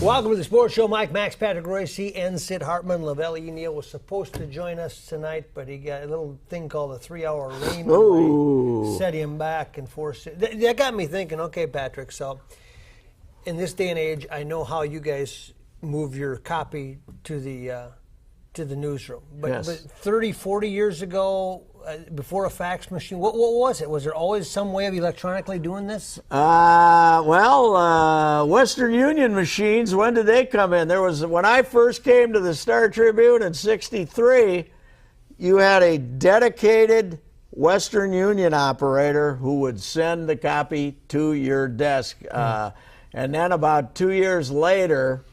Welcome to the Sports Show. Max, Patrick, Reusse, and Sid Hartman. Lavelle Neal was supposed to join us tonight, but he got a little thing called a 3-hour rain delay. Set him back and forced it. That got me thinking, okay, Patrick, so in this day and age, I know how you guys move your copy to the newsroom. But, yes. But 30, 40 years ago, before a fax machine, what was it? Was there always some way of electronically doing this? Western Union machines, when did they come in? When I first came to the Star Tribune in '63, you had a dedicated Western Union operator who would send the copy to your desk. And then about 2 years later,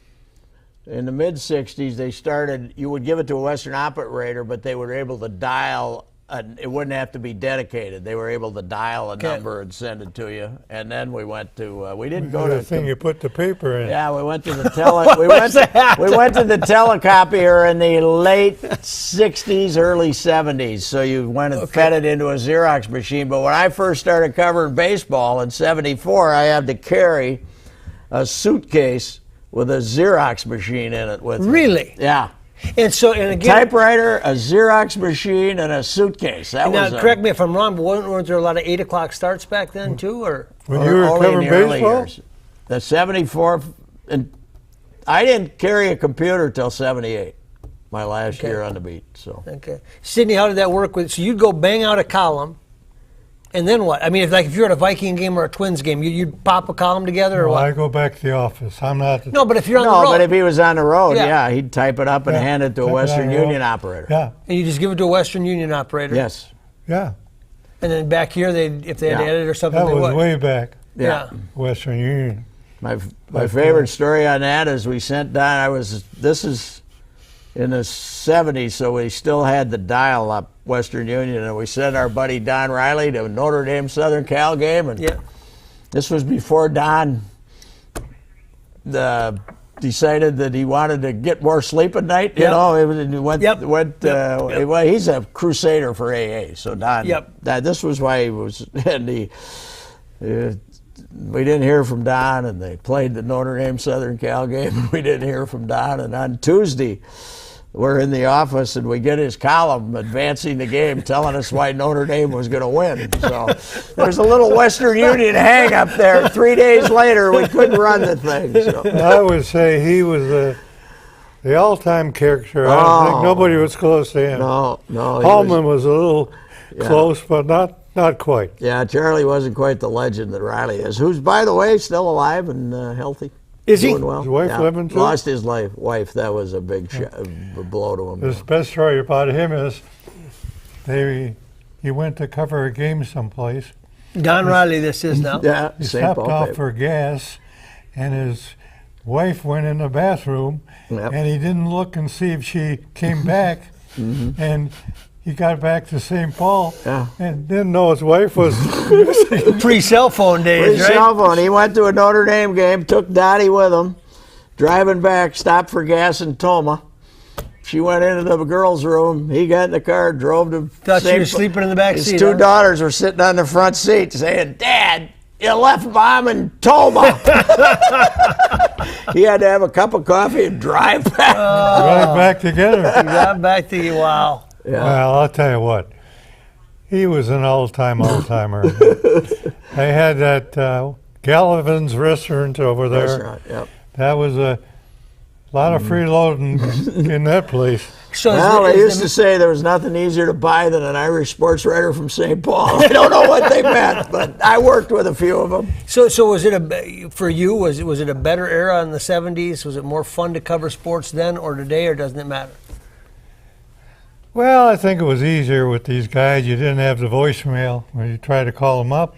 in the mid-'60s, you would give it to a Western operator, but they were able to dial. It wouldn't have to be dedicated. They were able to dial a number and send it to you. And then we went to. We didn't go to the thing you put the paper in. Yeah, we went to the we went to the telecopier in the late '60s, early '70s. So you went and fed it into a Xerox machine. But when I first started covering baseball in '74, I had to carry a suitcase with a Xerox machine in it with me. Really? Yeah. And again, typewriter, a Xerox machine, and a suitcase. Correct me if I'm wrong, but weren't there a lot of 8 o'clock starts back then too, or when you were covering baseball? The '74, and I didn't carry a computer till '78, my last year on the beat. So Sydney, how did that work? So you'd go bang out a column, and then what? I mean, if you're at a Viking game or a Twins game, you'd pop a column together, or what? I go back to the office. I'm not. No, but if you're on the road. No, but if he was on the road, he'd type it up and hand it to a Western Union operator. Yeah. And you just give it to a Western Union operator. Yes. Yeah. And then back here, if they had to edit or something, that was way back. Yeah. Western Union. My favorite story on that is we sent Don. This is in the '70s, so we still had the dial-up Western Union, and we sent our buddy Don Riley to Notre Dame Southern Cal game, and this was before Don decided that he wanted to get more sleep at night. You know, he's a crusader for AA, so Don. This was why he was, and we didn't hear from Don, and they played the Notre Dame Southern Cal game, and we didn't hear from Don, and on Tuesday, we're in the office and we get his column advancing the game, telling us why Notre Dame was going to win. So there's a little Western Union hang up there. 3 days later, we couldn't run the thing. So. I would say he was the all-time character. I don't think nobody was close to him. No. Hallman was a little close, but not quite. Yeah, Charlie wasn't quite the legend that Riley is, who's, by the way, still alive and healthy. Is he? Doing well. His wife living too? Lost his wife. That was a big blow to him. The best story about him is he went to cover a game someplace. Don Riley, this is now. Yeah, he stopped off for gas, and his wife went in the bathroom, and he didn't look and see if she came back, and he got back to St. Paul and didn't know his wife was missing. Pre-cell phone days, right? Pre-cell phone. He went to a Notre Dame game, took Dottie with him, driving back, stopped for gas in Toma. She went into the girls' room. He got in the car, drove to Thought she was sleeping in the back seat. His two daughters were sitting on the front seat saying, "Dad, you left Mom in Toma." He had to have a cup of coffee and drive back. Drive back together. Got back to you, wow. Yeah. Well, I'll tell you what. He was an all-timer. I had that Gallivan's restaurant over there. That was a lot of freeloading in that place. They used to say there was nothing easier to buy than an Irish sports writer from St. Paul. I don't know what they meant, but I worked with a few of them. So was it for you? Was it a better era in the '70s? Was it more fun to cover sports then or today, or doesn't it matter? Well, I think it was easier with these guys. You didn't have the voicemail when you tried to call them up.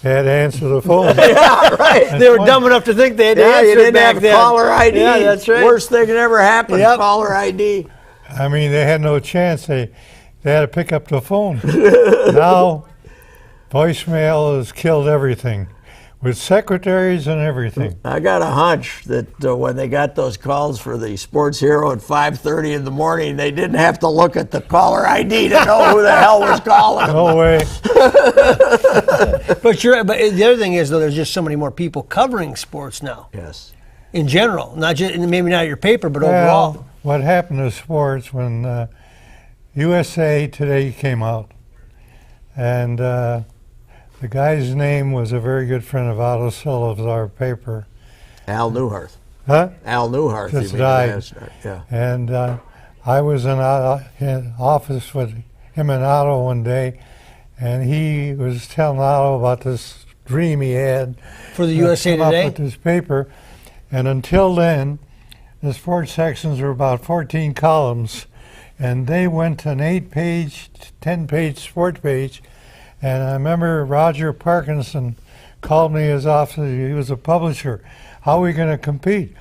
They had to answer the phone. Yeah, right. They were dumb enough to think they had to answer you didn't back have then. caller ID. Yeah, that's right. Worst thing that ever happened, caller ID. I mean, they had no chance. They had to pick up the phone. Now, voicemail has killed everything. With secretaries and everything. I got a hunch that when they got those calls for the Sports Hero at 5:30 in the morning, they didn't have to look at the caller ID to know who the hell was calling. No way. But the other thing is, though, there's just so many more people covering sports now. Yes. in general, not just maybe not your paper, but overall. What happened to sports when USA Today came out, and the guy's name was a very good friend of Otto Salazar paper. Al Newhart. Huh? Al Newhart. Just died. Yeah. And I was in office with him and Otto one day, and he was telling Otto about this dream he had For the USA come Today? up with this paper. And until then, the sports sections were about 14 columns, and they went to an 8-page, 10-page sport page. And I remember Roger Parkinson called me his office. He was a publisher. How are we going to compete?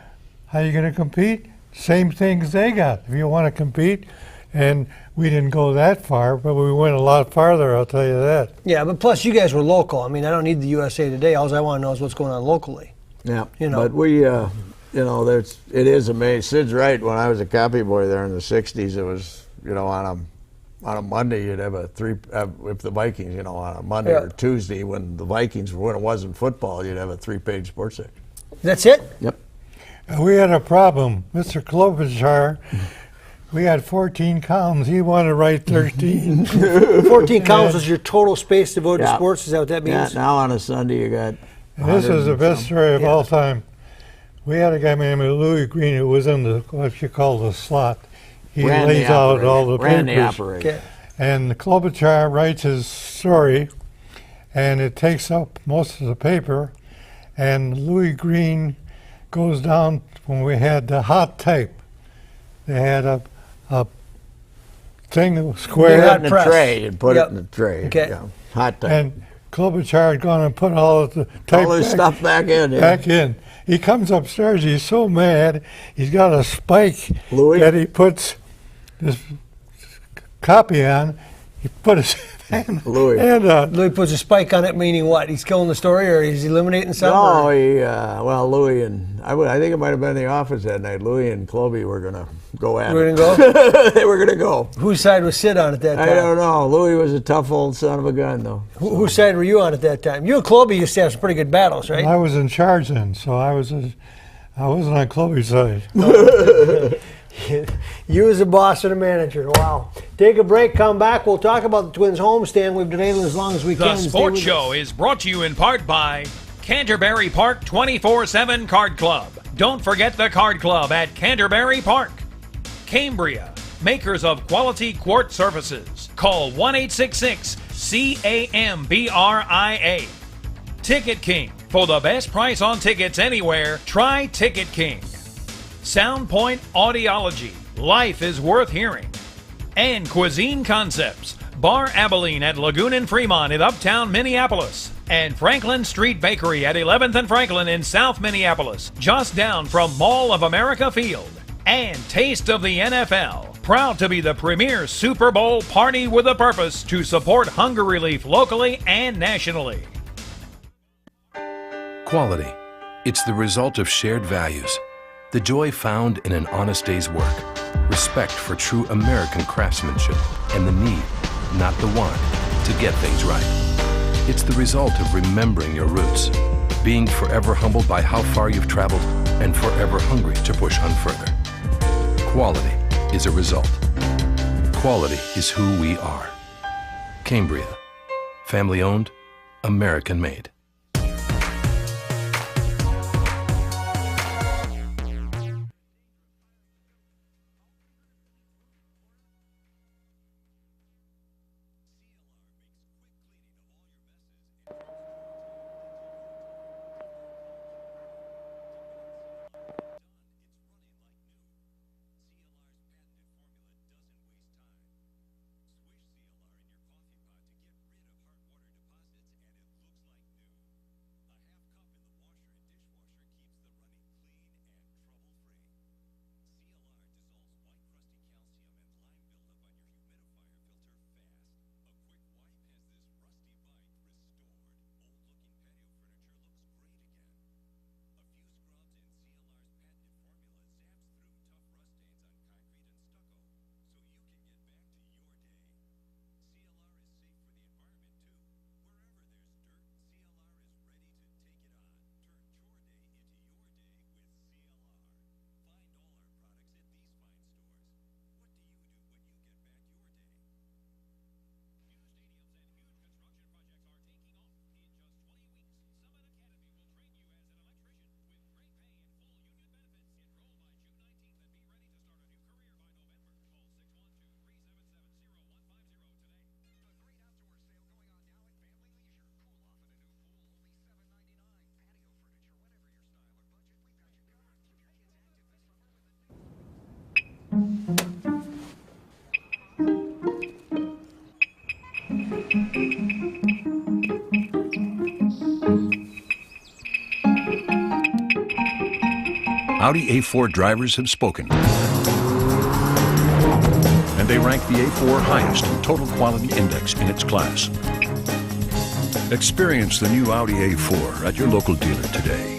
How are you going to compete? Same things they got, if you want to compete. And we didn't go that far, but we went a lot farther, I'll tell you that. Yeah, but plus you guys were local. I mean, I don't need the USA Today. All I want to know is what's going on locally. Yeah, You know. but we, it is amazing. Sid's right. When I was a copy boy there in the '60s, it was, on a Monday you'd have if the Vikings, on a Monday or Tuesday when it wasn't football, you'd have a 3-page sports section. That's it? Yep. We had a problem. Mr. Klobuchar, we had 14 columns. He wanted to write 13. 14 columns is your total space devoted to sports. Is that what that means? Yeah, now on a Sunday you got. This is the best story of all time. We had a guy named Louis Green who was in what you call the slot. He lays out all the papers. Okay. And the Klobuchar writes his story, and it takes up most of the paper. And Louis Green goes down when we had the hot type. They had a thing that was square. Put it in a tray and put it in a tray. Okay. Yeah. Hot type. And Klobuchar had gone and put all of the type all this stuff back in. Yeah. back in. He comes upstairs. He's so mad. He's got a spike Louis? that he puts this copy on. He put his hand on. Louis puts a spike on it, meaning what? He's killing the story, or he's eliminating something? No, Louis and I think it might have been in the office that night. Louis and Clovey were going to go at it. We're going to go? They were going to go. Whose side was Sid on at that time? I don't know. Louis was a tough old son of a gun, though. Whose side were you on at that time? You and Clovey used to have some pretty good battles, right? I was in charge then, so I wasn't on Clovey's side. You as a boss and a manager. Wow. Take a break, come back. We'll talk about the Twins homestand. We've delayed it as long as we The can. Sports Show is brought to you in part by Canterbury Park 24/7 Card Club. Don't forget the Card Club at Canterbury Park. Cambria, makers of quality quartz surfaces. Call 1-866-CAMBRIA. Ticket King. For the best price on tickets anywhere, try Ticket King. Soundpoint Audiology. Life is worth hearing. And Cuisine Concepts. Bar Abilene at Lagoon and Fremont in uptown Minneapolis. And Franklin Street Bakery at 11th and Franklin in South Minneapolis, just down from Mall of America Field. And Taste of the NFL. Proud to be the premier Super Bowl party with a purpose to support hunger relief locally and nationally. Quality. It's the result of shared values. The joy found in an honest day's work. Respect for true American craftsmanship and the need, not the want, to get things right. It's the result of remembering your roots, being forever humbled by how far you've traveled and forever hungry to push on further. Quality is a result. Quality is who we are. Cambria. Family owned, American made. Audi A4 drivers have spoken. And they rank the A4 highest in total quality index in its class. Experience the new Audi A4 at your local dealer today.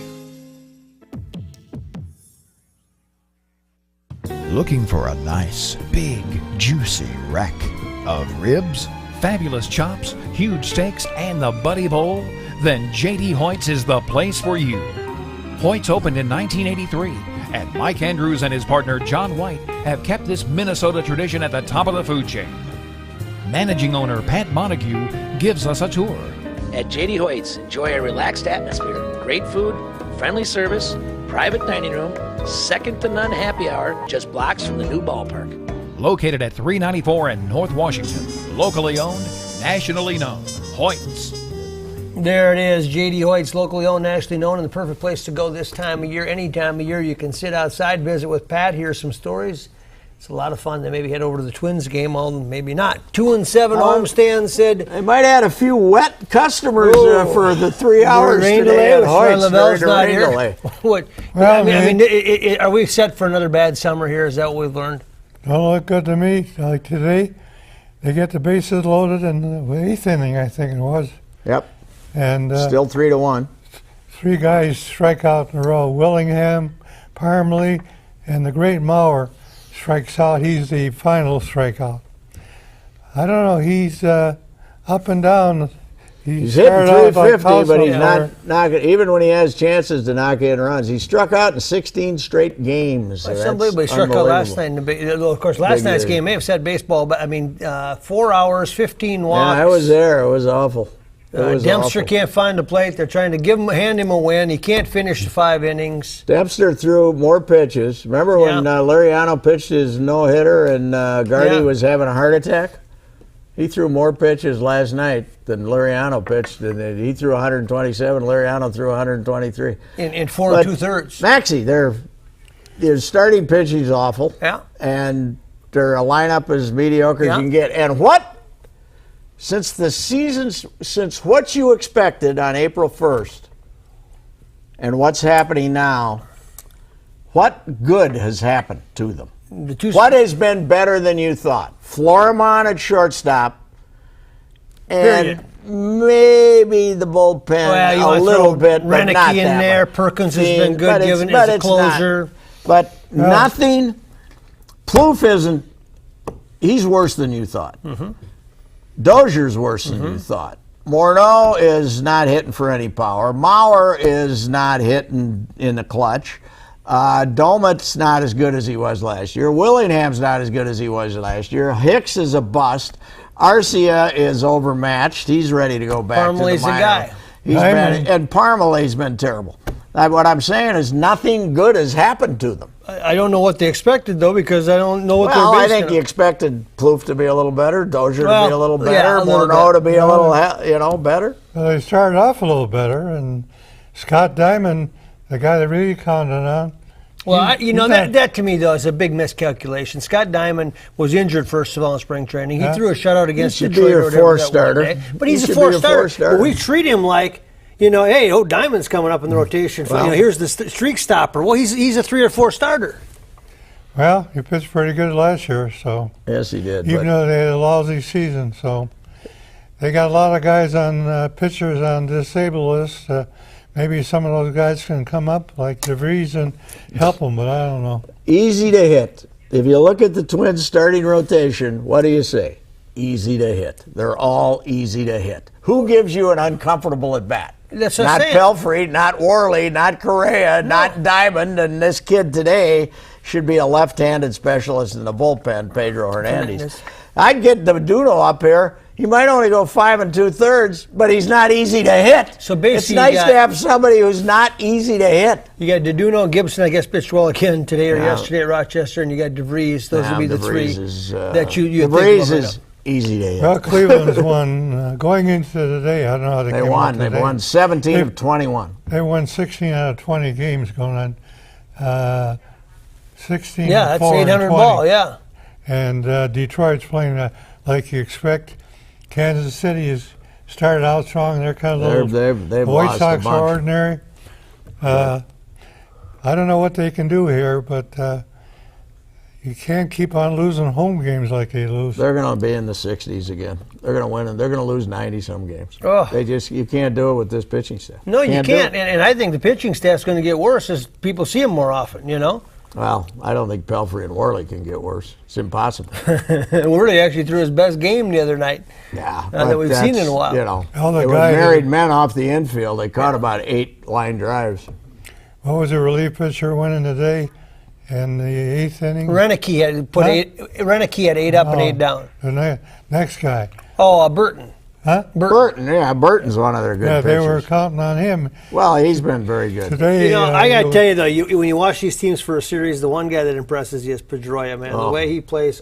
Looking for a nice, big, juicy rack of ribs? Fabulous chops, huge steaks, and the Buddy Bowl? Then J.D. Hoyt's is the place for you. Hoyt's opened in 1983, and Mike Andrews and his partner John White have kept this Minnesota tradition at the top of the food chain. Managing owner Pat Montague gives us a tour. At J.D. Hoyt's, enjoy a relaxed atmosphere, great food, friendly service, private dining room, second-to-none happy hour, just blocks from the new ballpark. Located at 394 in North Washington. Locally owned, nationally known. Hoyt's. There it is, J.D. Hoyt's, locally owned, nationally known, and the perfect place to go this time of year. Any time of year, you can sit outside, visit with Pat, hear some stories. It's a lot of fun. Then maybe head over to the Twins game, although maybe not. 2-7 homestand, Sid. They might have had a few wet customers for the 3 hours rain today delay, at Hoyt's Lavelle's during the not rain here. delay. What? Well, I mean, are we set for another bad summer here? Is that what we've learned? Don't look good to me. Like today, they get the bases loaded in the 8th inning, I think it was. Yep. And Still 3-1. 3 guys strike out in a row. Willingham, Parmalee, and the great Mauer strikes out. He's the final strikeout. I don't know. He's up and down. He's hitting 350, but he's not knocking. Even when he has chances to knock in runs, he struck out in 16 straight games. It's unbelievable. He struck out last night. Of course, last night's game may have said baseball, but I mean, 4 hours, 15 walks. Yeah, I was there. It was awful. Dempster can't find the plate. They're trying to hand him a win. He can't finish the 5 innings. Dempster threw more pitches. Remember when Liriano pitched his no-hitter and Gardy was having a heart attack? He threw more pitches last night than Liriano pitched. And he threw 127. Liriano threw 123. In 4 2/3. Maxie, their starting pitching is awful. Yeah. And their lineup is mediocre as you can get. And since what you expected on April 1st and what's happening now, what good has happened to them? What has been better than you thought? Florimon at shortstop and maybe the bullpen a little bit, but Renicky not in that there. much. Perkins has been good, given as a closer. But nothing. Plouffe isn't. He's worse than you thought. Mm-hmm. Dozier's worse than you thought. Morneau is not hitting for any power. Mauer is not hitting in the clutch. Domit's not as good as he was last year. Willingham's not as good as he was last year. Hicks is a bust. Arcia is overmatched. He's ready to go back Parmalee's to the minor. the guy. And Parmalee's been terrible. What I'm saying is nothing good has happened to them. I don't know what they expected, though, because I don't know what they're basing I think you expected Plouffe to be a little better, Dozier to be a little better, a Morneau to be a little, better. Well, they started off a little better, and Scott Diamond, the guy that really counted on. Well, that to me, though, is a big miscalculation. Scott Diamond was injured, first of all, in spring training. He threw a shutout against Detroit. Be your four-starter. But he's a four-starter. But we treat him like, hey, Diamond's coming up in the rotation. Here's the streak stopper. Well, he's a 3 or 4 starter. Well, he pitched pretty good last year, so. Yes, he did. Even though they had a lousy season, so. They got a lot of guys on pitchers on disabled lists. Maybe some of those guys can come up like DeVries and help them, but I don't know. Easy to hit. If you look at the Twins starting rotation, what do you say? Easy to hit. They're all easy to hit. Who gives you an uncomfortable at bat? That's what not I'm saying. Pelfrey, not Worley, not Correa, not Diamond, and this kid today should be a left-handed specialist in the bullpen, Pedro Hernandez. I'd get Deduno up here. He might only go 5 2/3, but he's not easy to hit. So basically, it's nice to have somebody who's not easy to hit. You got Deduno and Gibson, I guess, pitched well again today or yesterday at Rochester, and you got DeVries. Those would be the three that you think. DeVries is easy to hit. Well, Cleveland's won going into today. I don't know how they came out today. They've won 17 of 21. They won 16 out of 20 games going on. 16. Yeah, that's 800 ball. Yeah. And Detroit's playing like you expect. Kansas City has started out strong. They're kind of they've White lost Sox a are bunch. ordinary. I don't know what they can do here, but you can't keep on losing home games like they lose. They're going to be in the 60s again. They're going to win, and they're going to lose 90-some games. Oh. You can't do it with this pitching staff. No, you can't. do it. And I think the pitching staff's going to get worse as people see him more often, you know? Well, I don't think Pelfrey and Worley can get worse. It's impossible. Worley actually threw his best game the other night. Yeah, That we've seen in a while. You know, Well, the they were guy married men off the infield. They caught about 8 line drives. What was the relief pitcher winning today in the 8th inning? Renicky had put Renicky had 8 up and 8 down. The next guy. Oh, Burton. Huh? Burton, yeah, Burton's one of their good Yeah, pitchers. they were counting on him. Well, he's been very good. Today, You know, I got to tell you, though, when you watch these teams for a series, the one guy that impresses you is Pedroia, man. The way he plays,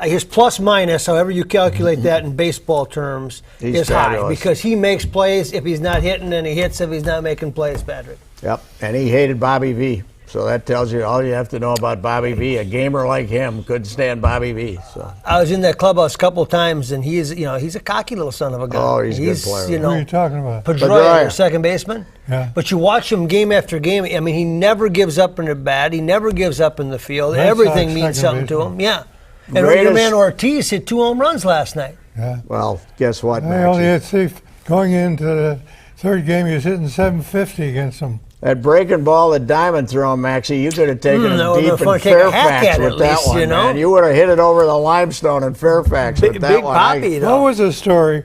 his plus minus, however you calculate that in baseball terms, He's is high. fabulous. Because he makes plays if he's not hitting, and he hits if he's not making plays, Patrick. Yep, and he hated Bobby V. So that tells you all you have to know about Bobby V. A gamer like him couldn't stand Bobby V. So I was in that clubhouse a couple of times, and he's a cocky little son of a gun. Oh, he's a good player. You Who are know, you talking about? Pedroia, your second baseman. Yeah. But you watch him game after game. I mean, he never gives up in the bat. He never gives up in the field. Red Everything Sox means second something to baseman. him. Yeah. And your Greatest- man Ortiz hit 2 home runs last night. Yeah. well, guess what, I only Maxie? had going into the third game, he was hitting 750 against them. That breaking ball that Diamond threw him, Maxie, you could have taken that him would've deep been fun in to take a hack Fairfax at it with at that least, one, you know? man. You would have hit it over the limestone in Fairfax with that Big one. Poppy, What though. was the story?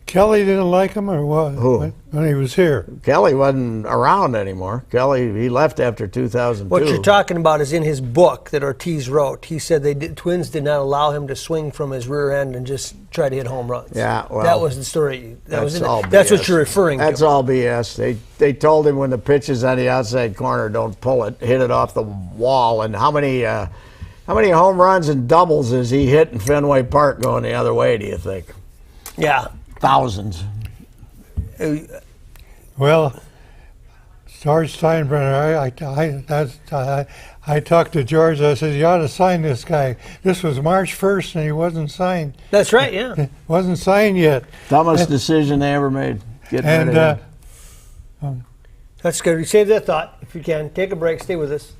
Kelly didn't like him, or what? Who? When he was here. Kelly wasn't around anymore. Kelly, he left after 2002. What you're talking about is in his book that Ortiz wrote. He said Twins did not allow him to swing from his rear end and just try to hit home runs. Yeah, well, that was the story. That's all That's what BS. you're referring That's to. all BS. They told him when the pitch is on the outside corner, don't pull it, hit it off the wall. And how many home runs and doubles has he hit in Fenway Park going the other way? Do you think? Yeah. Thousands. Well, George Steinbrenner, I talked to George. I said, you ought to sign this guy. This was March 1st, and he wasn't signed. That's right, yeah. Wasn't signed yet. Dumbest decision they ever made. Getting rid of him. That's good. Save that thought if you can. Take a break. Stay with us.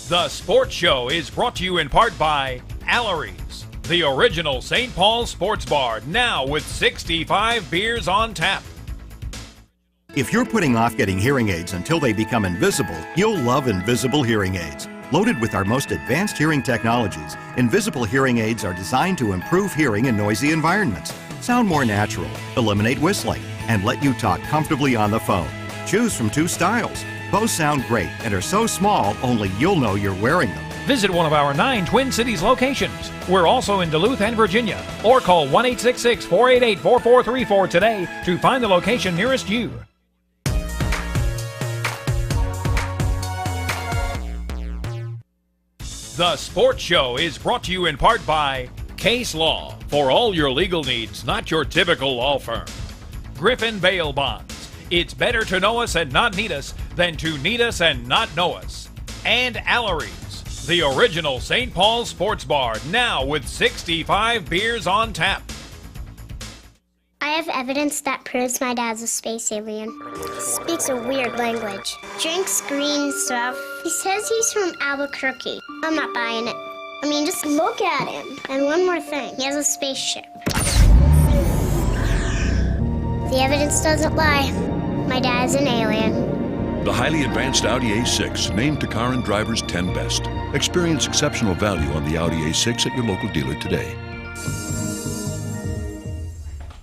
The Sports Show is brought to you in part by Allery's, the original St. Paul sports bar, now with 65 beers on tap. If you're putting off getting hearing aids until they become invisible, you'll love Invisible Hearing Aids. Loaded with our most advanced hearing technologies, Invisible Hearing Aids are designed to improve hearing in noisy environments, sound more natural, eliminate whistling, and let you talk comfortably on the phone. Choose from 2 styles. Both sound great and are so small, only you'll know you're wearing them. Visit one of our 9 Twin Cities locations. We're also in Duluth and Virginia. Or call 1-866-488-4434 today to find the location nearest you. The Sports Show is brought to you in part by Case Law. For all your legal needs, not your typical law firm. Griffin Bail Bonds. It's better to know us and not need us than to need us and not know us. And Allery's, the original St. Paul sports bar, now with 65 beers on tap. I have evidence that proves my dad's a space alien. Speaks a weird language. Drinks green stuff. He says he's from Albuquerque. I'm not buying it. I mean, just look at him. And one more thing. He has a spaceship. The evidence doesn't lie. My dad's an alien. The highly advanced Audi A6, named to car and drivers 10 best. Experience exceptional value on the Audi A6 at your local dealer today.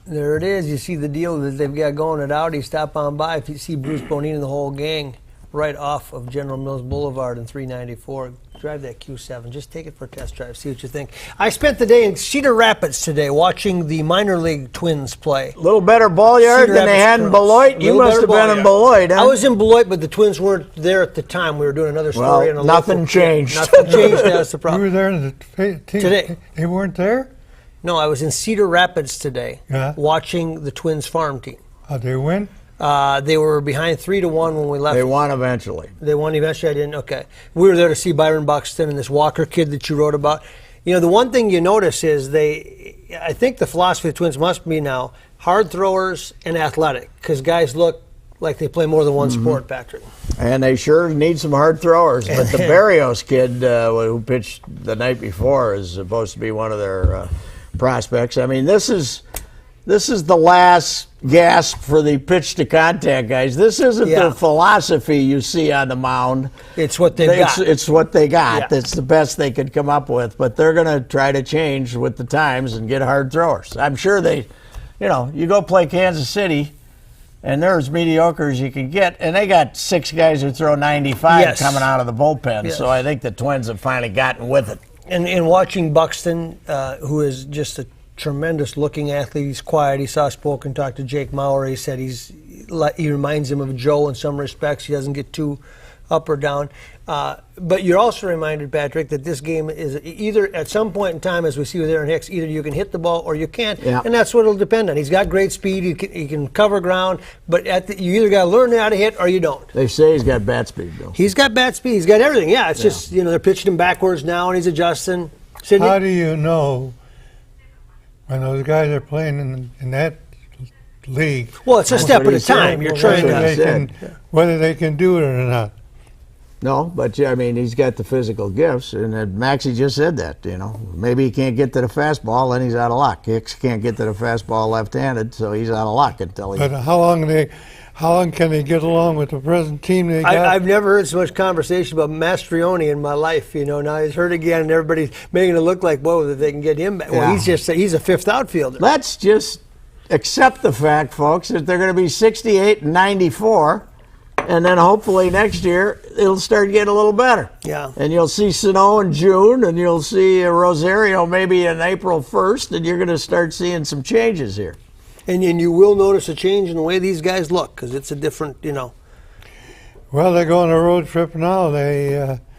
There it is. You see the deal that they've got going at Audi. Stop on by if you see Bruce Bonine and the whole gang right off of General Mills Boulevard in 394. Drive that Q7. Just take it for a test drive. See what you think. I spent the day in Cedar Rapids today watching the minor league Twins play. A little better ball yard than they had in Beloit. You must have been in Beloit, huh? I was in Beloit, but the Twins weren't there at the time. We were doing another story. Well, nothing changed. Nothing changed. That's the You problem. were there in the team. Today. They weren't there? No, I was in Cedar Rapids today Yeah. watching the Twins farm team. How'd they win? They were behind 3-1 when we left. They won eventually. They won eventually. I didn't. Okay. We were there to see Byron Buxton and this Walker kid that you wrote about. You know, the one thing you notice is I think the philosophy of the Twins must be now hard throwers and athletic, because guys look like they play more than one sport, Patrick. And they sure need some hard throwers. But the Barrios kid who pitched the night before is supposed to be one of their prospects. I mean, this is the last gasp for the pitch to contact guys. This isn't the philosophy you see on the mound. It's what they've got. It's what they got. Yeah. It's the best they could come up with. But they're going to try to change with the times and get hard throwers. I'm sure you go play Kansas City, and they're as mediocre as you can get, and they got 6 guys who throw 95 coming out of the bullpen. Yes. So I think the Twins have finally gotten with it. And watching Buxton, who is just a tremendous looking athlete, he's quiet. He saw Spoke and talked to Jake Maurer. He said he reminds him of Joe in some respects. He doesn't get too up or down. But you're also reminded, Patrick, that this game is either at some point in time, as we see with Aaron Hicks, either you can hit the ball or you can't, and that's what it'll depend on. He's got great speed. He can cover ground, but you either got to learn how to hit or you don't. They say he's got bat speed, though. He's got bat speed. He's got everything. Yeah, it's just they're pitching him backwards now, and he's adjusting. Sidney? How do you know when those guys are playing in that league? Well, it's a step at a time. You're trying whether they can do it or not. No, but I mean, he's got the physical gifts, and Maxie just said that. Maybe he can't get to the fastball, then he's out of luck. Hicks can't get to the fastball left-handed, so he's out of luck until he. But how long can they get along with the present team they got? I've never heard so much conversation about Mastrioni in my life. Now he's hurt again, and everybody's making it look like, whoa, that they can get him back. Well, he's a fifth outfielder. Let's just accept the fact, folks, that they're going to be 68 and 94. And then hopefully next year it'll start getting a little better. Yeah. And you'll see Sano in June, and you'll see Rosario maybe in April 1st, and you're going to start seeing some changes here. And you will notice a change in the way these guys look, because it's a different, Well, they're going on a road trip now.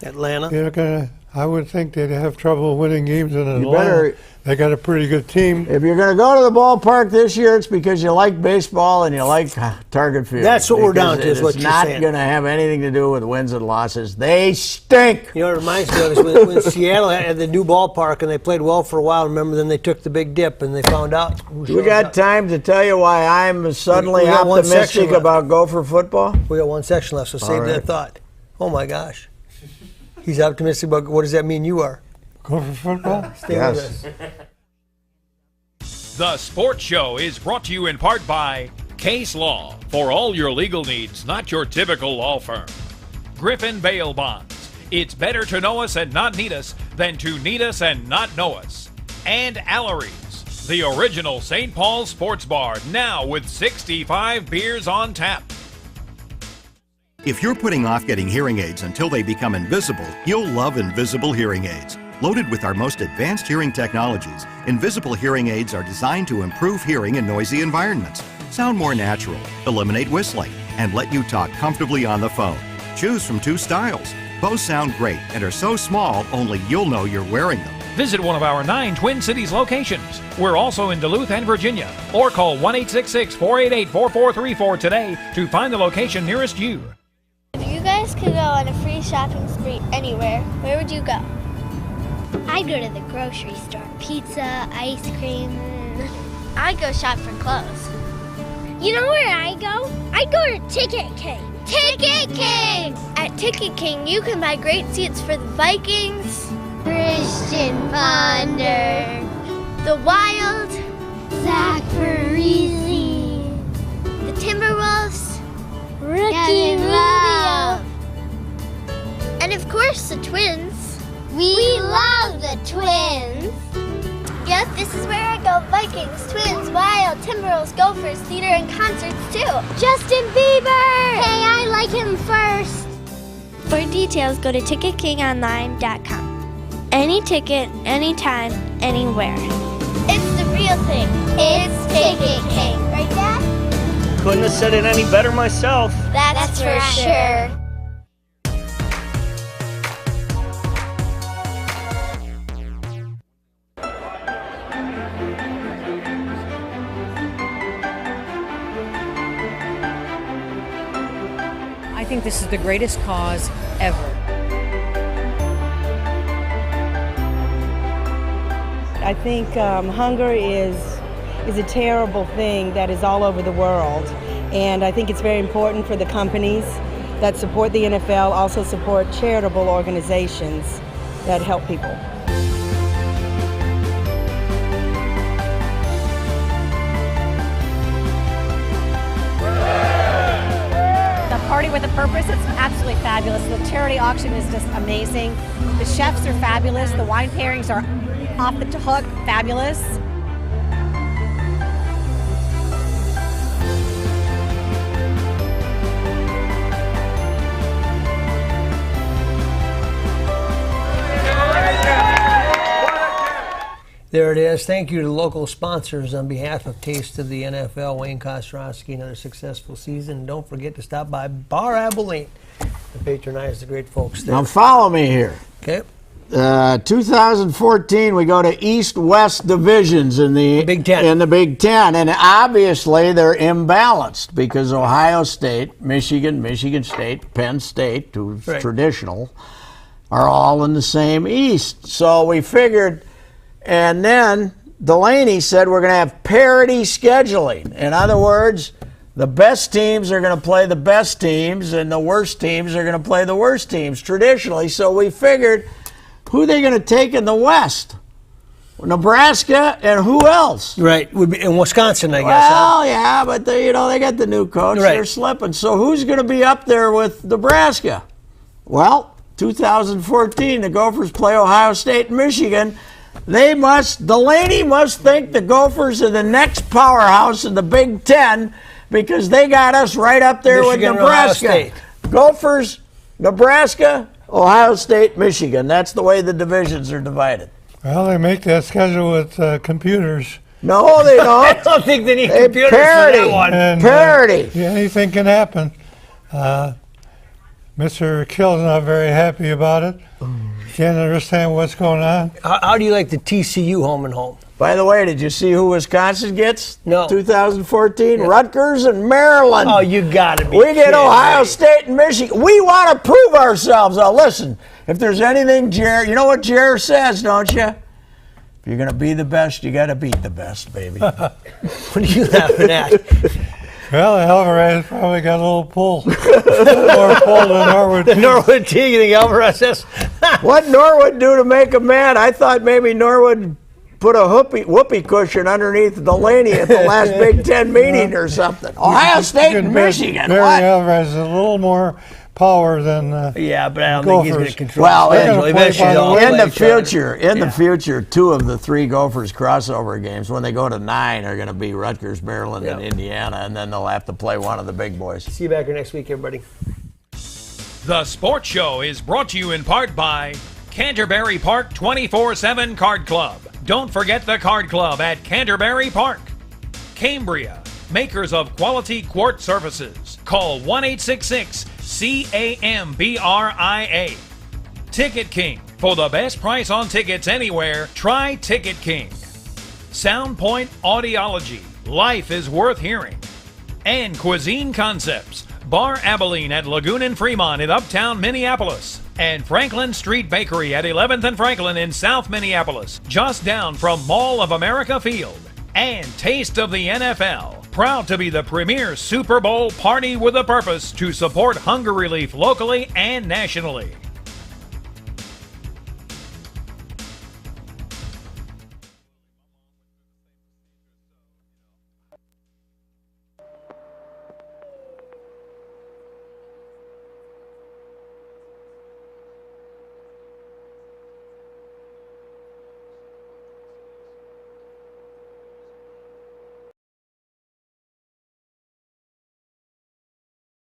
Atlanta. I would think they'd have trouble winning games in Atlanta. They got a pretty good team. If you're going to go to the ballpark this year, it's because you like baseball and you like Target Field. That's what we're down to, is what you're saying. It's not going to have anything to do with wins and losses. They stink. It reminds me of is when Seattle had the new ballpark and they played well for a while. Remember, then they took the big dip and they found out. We got time to tell you why I'm suddenly optimistic about Gopher football? We got one section left, so save that thought. Oh, my gosh. He's optimistic about, what does that mean you are? Gopher football? Stay with us. The Sports Show is brought to you in part by Case Law, for all your legal needs, not your typical law firm. Griffin Bail Bonds. It's better to know us and not need us than to need us and not know us. And Allery's, the original St. Paul sports bar, now with 65 beers on tap. If you're putting off getting hearing aids until they become invisible, you'll love Invisible Hearing Aids. Loaded with our most advanced hearing technologies, Invisible Hearing Aids are designed to improve hearing in noisy environments, sound more natural, eliminate whistling, and let you talk comfortably on the phone. Choose from 2 styles. Both sound great and are so small, only you'll know you're wearing them. Visit one of our 9 Twin Cities locations. We're also in Duluth and Virginia. Or call 1-866-488-4434 today to find the location nearest you. If you guys could go on a free shopping spree anywhere, where would you go? I'd go to the grocery store. Pizza, ice cream. I'd go shop for clothes. You know where I go? I'd go to Ticket King. Ticket King! At Ticket King, you can buy great seats for the Vikings, Christian Ponder, the Wild, Zach Parisi, the Timberwolves, Ricky Rubio, and of course the Twins. We love the Twins. Yep, this is where I go. Vikings, Twins, Wild, Timberwolves, Gophers, theater, and concerts too. Justin Bieber! Hey, I like him first. For details, go to ticketkingonline.com. Any ticket, anytime, anywhere. It's the real thing. It's Ticket King. Right, Dad? Couldn't have said it any better myself. That's for sure. think this is the greatest cause ever. I think hunger is a terrible thing that is all over the world. And I think it's very important for the companies that support the NFL also support charitable organizations that help people. Party with a Purpose, it's absolutely fabulous. The charity auction is just amazing. The chefs are fabulous. The wine pairings are off the hook, fabulous. There it is. Thank you to local sponsors on behalf of Taste of the NFL. Wayne Kostrowski, another successful season. Don't forget to stop by Bar Abilene and patronize the great folks there. Now follow me here. Okay. 2014, we go to East-West divisions in the Big Ten. In the Big Ten, and obviously they're imbalanced because Ohio State, Michigan State, Penn State, who's traditional, are all in the same East. So we figured. And then Delaney said we're going to have parity scheduling. In other words, the best teams are going to play the best teams, and the worst teams are going to play the worst teams traditionally. So we figured, who are they going to take in the West? Nebraska and who else? Right, in Wisconsin, I guess. Well, yeah, but they got the new coach. Right. They're slipping. So who's going to be up there with Nebraska? Well, 2014, the Gophers play Ohio State and Michigan. Delaney must think the Gophers are the next powerhouse in the Big Ten because they got us right up there Michigan, with Nebraska. Gophers, Nebraska, Ohio State, Michigan. That's the way the divisions are divided. Well, they make that schedule with computers. No, they don't. I don't think they need computers parity. for that one. And, parity. Yeah, anything can happen. Mr. Kill's not very happy about it. Can't understand what's going on. How do you like the TCU home and home? By the way, did you see who Wisconsin gets? No. 2014? Yeah. Rutgers and Maryland. Oh, you got to be We get Ohio me. State and Michigan. We want to prove ourselves. Now, listen, if there's anything, you know what Jer says, don't you? If you're going to be the best, you got to beat the best, baby. What are you laughing at? Well, Alvarez probably got a little pull. More pull than Norwood. The Norwood team, you think Alvarez says? What Norwood do to make him mad? I thought maybe Norwood put a whoopee cushion underneath Delaney at the last Big Ten meeting or something. Ohio State and Michigan. Barry Alvarez is a little more power than yeah, but I don't think he's going to control. Well, in the future, 2 of the 3 Gophers crossover games, when they go to 9, are going to be Rutgers, Maryland, and Indiana, and then they'll have to play one of the big boys. See you back here next week, everybody. The Sports Show is brought to you in part by Canterbury Park 24/7 Card Club. Don't forget the Card Club at Canterbury Park. Cambria, makers of quality quart surfaces. Call 1-866-CAMBRIA. Ticket King. For the best price on tickets anywhere, try Ticket King. Soundpoint Audiology. Life is worth hearing. And Cuisine Concepts. Bar Abilene at Lagoon and Fremont in uptown Minneapolis. And Franklin Street Bakery at 11th and Franklin in South Minneapolis, just down from Mall of America Field. And Taste of the NFL, proud to be the premier Super Bowl party with a purpose to support hunger relief locally and nationally.